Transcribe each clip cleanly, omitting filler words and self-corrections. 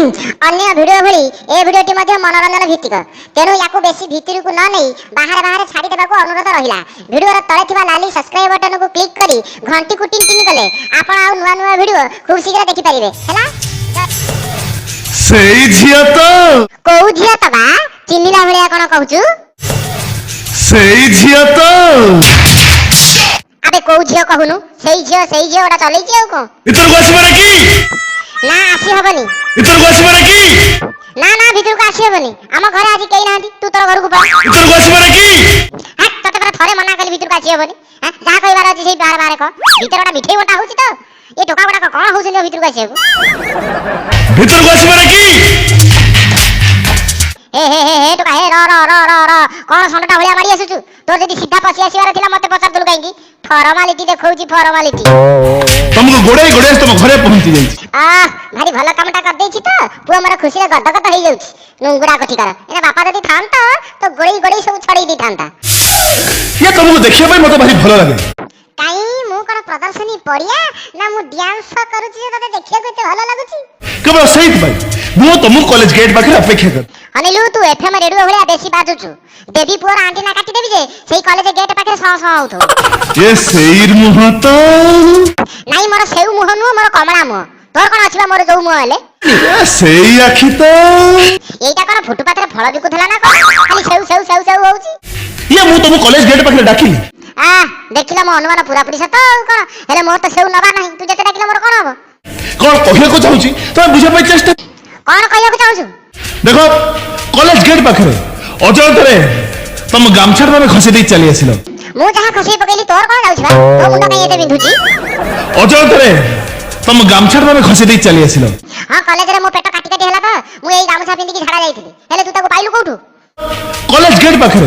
अन्य वीडियो भली ए वीडियोटी मध्ये मनोरंजन भित्तिक तेणु याकू बेसी भितरकू न नहीं बाहर बाहर छाड़ी देबाकू अनुरोध रहिला। वीडियो तळे थिबा लाली सब्सक्राइब बटन को क्लिक करी घंटी को टिन टिन कले आपण आ नुवा नुवा वीडियो खूब शीघ्र देखि परिबे हैला। सेई झिया तो को झिया त बा चिन्निला भलिया कोन कहूचू? सेई झिया तो अबे को झिया कहूनु सेई झिया ओडा चलै छी को इतर को आसीबा की ना आसी हबनी इतर को आसीबा की ना ना भीतर को आसी हबनी हम घर आज केई नांती तू तोर घर को पा इतर को आसीबा की हां तते पर थरे मना कली भीतर को आसी हबनी हां जा कहबार अछि सेई बाहर बाहर क भीतर ओडा मिठै बटा होछि तो ए टोका बडा कोन होछन भीतर को आसी भीतर को आसीबा की हे टोका हे र कोन संडटा भलिया मारी आसुचु तोर जदी सीधा पसी आसीबार थिला मते पचार तुल काईकी फॉर्मालिटी देखौची फॉर्मालिटी तुमको गोड़े गोड़े तुम घरे पहुंची जाई आ भारी भला कामटा कर देछि तो पुआ मोर खुशी रे गदगद होई जाउछि नुंगुडा कोठी कर एना बापा जदी थांता तो गोड़ी गोड़ी सब छड़ी दी थांता। ये तुमको देखिया भाई मते भारी भलो लागे काई मु कोन प्रदर्शनी पड़िया ना मु डांस करूछि तते देखिया को एते भलो लागुछि केवल सहित भाई मु तुमको कॉलेज गेट पाखे अपेक्षा कर अनिलु तू एफएम रेडियो भलिया बेसी बाजुछु देवी पुअर आंटी ना काटी देबी जे सेई कॉलेज गेट पाखे सौ सौ आउथो ये सेईर मुह तो नाही मोर सेउ मुह नु मोर कमला मुह तोर कोन अछि बा मोर जो मुह हेले ये सेई आखी तो एटा कोन फुटपाथ रे फळ बिकुथला ना कोन खाली सेउ होउछि ये मु तुमको कॉलेज गेट पाखे डाकिली आ देखिला मो अनुमान पूरा पूरी सत कोन हेले मोर तो सेउ नबा नाही तू जते डाकिला मोर कोन हबो कोन कहिया को चाहूची तो बुझे पाई चेष्टा कोन कहिया को चाहूछु देखो कॉलेज गेट पाखे अजल तरे तुम गामछाड़ में खसी दे चली आसिलो मु जहा खसी पकेली तोर कोन जाउछ बा तो मुंडा कई एते बिंधुची अजल तरे तुम गामछाड़ में खसी दे चली आसिलो हां कॉलेज रे मो पेट काटी काटी हला त मु एई गामछा पिंदी की झाडा जाईथिली हेले तू ताको पाइलु कोठु कॉलेज गेट पाखे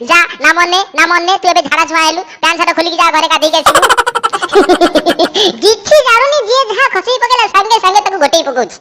जा ना मन्ने तू एबे झाडा छुआइलु पैंट शर्ट खोली की जा घरे का देई के आसिलु किछि जानुनी जे जहा खसी पकेला संगे संगे ताको गोटेई पकोछ